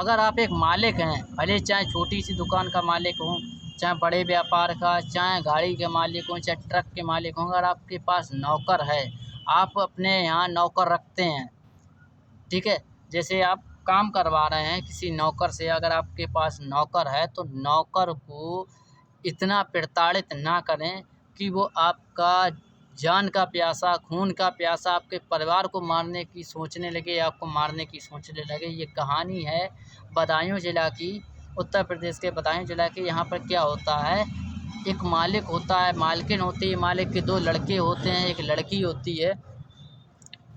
अगर आप एक मालिक हैं, भले चाहे छोटी सी दुकान का मालिक हो, चाहे बड़े व्यापार का, चाहे गाड़ी के मालिक हों, चाहे ट्रक के मालिक हों, अगर आपके पास नौकर है, आप अपने यहाँ नौकर रखते हैं, ठीक है। जैसे आप काम करवा रहे हैं किसी नौकर से, अगर आपके पास नौकर है तो नौकर को इतना प्रताड़ित ना करें कि वो आपका जान का प्यासा, खून का प्यासा, आपके परिवार को मारने की सोचने लगे, आपको मारने की सोचने लगे। ये कहानी है बदायूं ज़िला की, उत्तर प्रदेश के बदायूं ज़िला की। यहाँ पर क्या होता है, एक मालिक होता है, मालकिन होती है, मालिक के 2 लड़के होते हैं, एक लड़की होती है,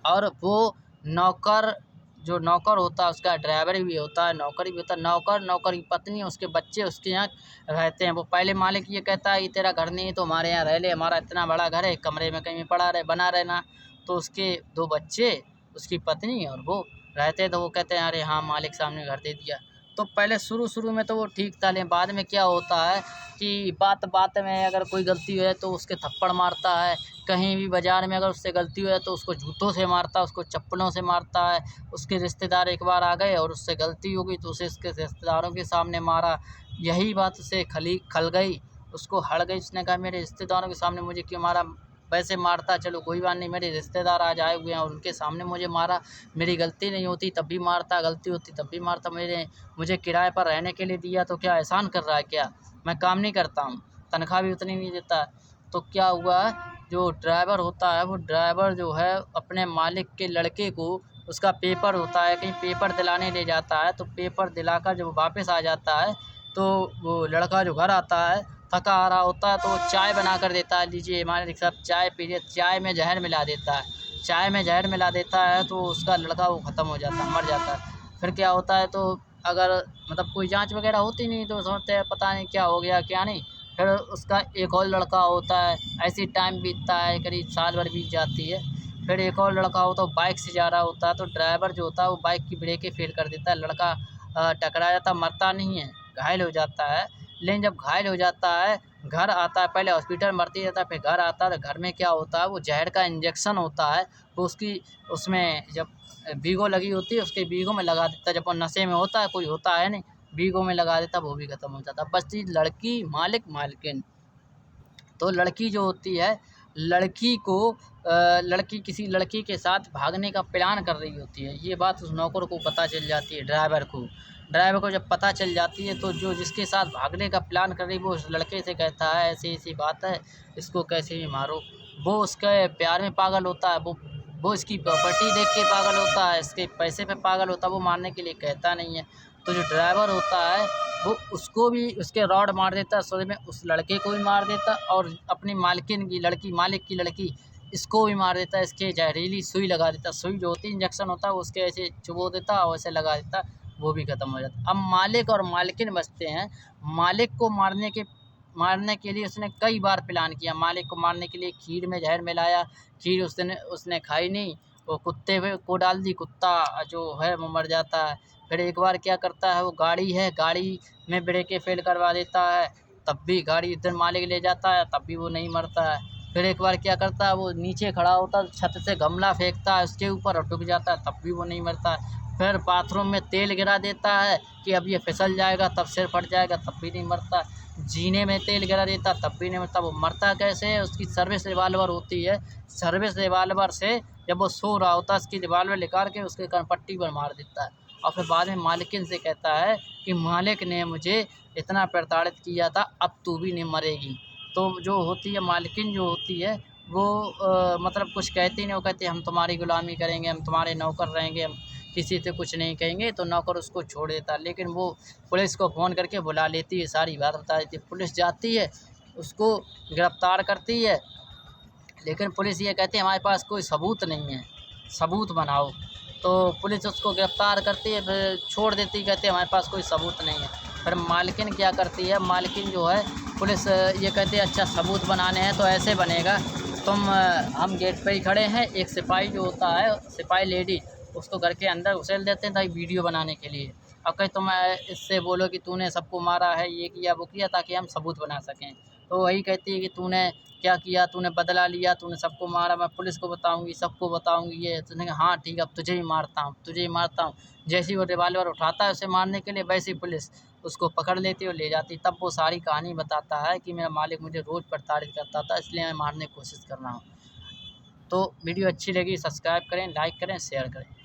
और वो नौकर, जो नौकर होता है उसका ड्राइवर भी होता है, नौकर भी होता है। नौकर, नौकर की पत्नी, उसके बच्चे उसके यहाँ रहते हैं। वो पहले मालिक ये कहता है कि तेरा घर नहीं है तो हमारे यहाँ रह ले, हमारा इतना बड़ा घर है, कमरे में कहीं पड़ा रहे, बना रहना। तो उसके 2 बच्चे, उसकी पत्नी और वो रहते हैं। तो वो कहते हैं अरे हाँ मालिक साहब ने घर दे दिया। तो पहले शुरू में तो वो ठीक था, लेकिन बाद में क्या होता है कि बात बात में अगर कोई गलती हो जाए तो उसके थप्पड़ मारता है। कहीं भी बाज़ार में अगर उससे गलती हो जाए तो उसको जूतों से मारता है, उसको चप्पलों से मारता है। उसके रिश्तेदार एक बार आ गए और उससे गलती हो गई तो उसे उसके रिश्तेदारों के सामने मारा। यही बात उसे खल गई, उसको हड़ गई। उसने कहा मेरे रिश्तेदारों के सामने मुझे क्यों मारा, वैसे मारता चलो कोई बात नहीं, मेरे रिश्तेदार आज आए हुए हैं और उनके सामने मुझे मारा। मेरी गलती नहीं होती तब भी मारता, गलती होती तब भी मारता। मुझे किराए पर रहने के लिए दिया तो क्या एहसान कर रहा है क्या? मैं काम नहीं करता हूँ, तनख्वाह भी उतनी नहीं देता। तो क्या हुआ, जो ड्राइवर होता है वो ड्राइवर जो है अपने मालिक के लड़के को, उसका पेपर होता है, कहीं पेपर दिलाने ले जाता है। तो पेपर दिलाकर जब वापस आ जाता है तो वो लड़का जो घर आता है थका आ रहा होता है तो वो चाय बना कर देता है, लीजिए मालिक साहब चाय पीजिए। चाय में जहर मिला देता है, चाय में जहर मिला देता है तो उसका लड़का वो ख़त्म हो जाता है, मर जाता है। फिर क्या होता है, तो अगर मतलब कोई जाँच वगैरह होती नहीं तो समझते हैं पता नहीं क्या हो गया क्या नहीं। फिर उसका एक और लड़का होता है, ऐसे ही टाइम बीतता है, करीब साल भर बीत जाती है। फिर एक और लड़का होता है, वो बाइक से जा रहा होता है, तो ड्राइवर जो होता है वो बाइक की ब्रेकें फ़ेल कर देता है। लड़का टकरा जाता है, मरता नहीं है, घायल हो जाता है। लेकिन जब घायल हो जाता है, घर आता है, पहले हॉस्पिटल में भर्ती रहता है, फिर घर आता है। तो घर में क्या होता है, वो ज़हर का इंजेक्शन होता है, वो उसकी उसमें जब बीगो लगी होती है, उसके बीगों में लगा देता है। जब वो नशे में होता है, कोई होता है नहीं, बीगों में लगा देता, वो भी ख़त्म हो जाता। बचती लड़की, मालिक, मालकिन। तो लड़की जो होती है, लड़की को लड़की किसी लड़की के साथ भागने का प्लान कर रही होती है। ये बात उस नौकर को पता चल जाती है, ड्राइवर को। ड्राइवर को जब पता चल जाती है तो जो जिसके साथ भागने का प्लान कर रही है वो उस लड़के से कहता है ऐसी-ऐसी बात है, इसको कैसे भी मारो। वो उसके प्यार में पागल होता है, वो इसकी प्रॉपर्टी देख के पागल होता है, इसके पैसे पे पागल होता है, वो मारने के लिए कहता नहीं है। तो जो ड्राइवर होता है वो उसको भी उसके रॉड मार देता है, सर में उस लड़के को भी मार देता और अपनी मालकिन की लड़की, मालिक की लड़की, इसको भी मार देता है। इसके जहरीली सुई लगा देता, सुई जो होती है इंजेक्शन होता है उसके ऐसे चुभो देता और ऐसे लगा देता, वो भी ख़त्म हो जाता। अब मालिक और मालकिन बचते हैं। मालिक को मारने के लिए उसने कई बार प्लान किया। मालिक को मारने के लिए खीर में जहर मिलाया, खीर उसने खाई नहीं, वो कुत्ते को डाल दी, कुत्ता जो है वो मर जाता है। फिर एक बार क्या करता है, वो गाड़ी है, गाड़ी में ब्रेकें फ़ेल करवा देता है, तब भी गाड़ी इधर मालिक ले जाता है, तब भी वो नहीं मरता है। फिर एक बार क्या करता है, वो नीचे खड़ा होता है, छत से गमला फेंकता है उसके ऊपर और डूब जाता है, तब भी वो नहीं मरता है। फिर बाथरूम में तेल गिरा देता है कि अब ये फिसल जाएगा, तब सिर फट जाएगा, तब भी नहीं मरता। जीने में तेल गिरा देता, तब भी नहीं मरता। वो मरता कैसे है, उसकी सर्विस रिवाल्वर होती है, सर्विस रिवाल्वर से जब वो सो रहा होता है, उसकी रिवाल्वर निकाल के उसके कनपट्टी पर मार देता है। और फिर बाद में मालकिन से कहता है कि मालिक ने मुझे इतना प्रताड़ित किया था, अब तू भी नहीं मरेगी। तो जो होती है मालकिन जो होती है वो मतलब कुछ कहती नहीं, वो कहती है हम तुम्हारी गुलामी करेंगे, हम तुम्हारे नौकर रहेंगे, हम किसी से कुछ नहीं कहेंगे। तो नौकर उसको छोड़ देता है, लेकिन वो पुलिस को फ़ोन करके बुला लेती है, सारी बात बता देती है। पुलिस जाती है, उसको गिरफ़्तार करती है, लेकिन पुलिस ये कहती है हमारे पास कोई सबूत नहीं है, सबूत बनाओ। तो पुलिस उसको गिरफ़्तार करती है, फिर छोड़ देती है, कहती है हमारे पास कोई सबूत नहीं है। फिर मालकिन क्या करती है, मालकिन जो है, पुलिस ये कहती है अच्छा सबूत बनाने हैं तो ऐसे बनेगा, हम गेट पे ही खड़े हैं, एक सिपाही जो होता है, सिपाही लेडी, उसको घर के अंदर घुसेड़ देते हैं ताकि वीडियो बनाने के लिए। अब कहीं तुम इससे बोलो कि तूने सबको मारा है, ये किया वो किया, ताकि हम सबूत बना सकें। तो वही कहती है कि तूने क्या किया, तूने बदला लिया, तूने सबको मारा, मैं पुलिस को बताऊँगी, सबको बताऊँगी ये। तो उसने कहा हाँ ठीक है, अब तुझे ही मारता हूँ, तुझे ही मारता हूँ। जैसे ही वो रिवाल्वर उठाता है उसे मारने के लिए, वैसे ही पुलिस उसको पकड़ लेती है और ले जाती है। तब वो सारी कहानी बताता है कि मेरा मालिक मुझे रोज़ प्रताड़ित करता था, इसलिए मैं मारने की कोशिश कर रहा हूँ। तो वीडियो अच्छी लगी सब्सक्राइब करें, लाइक करें, शेयर करें।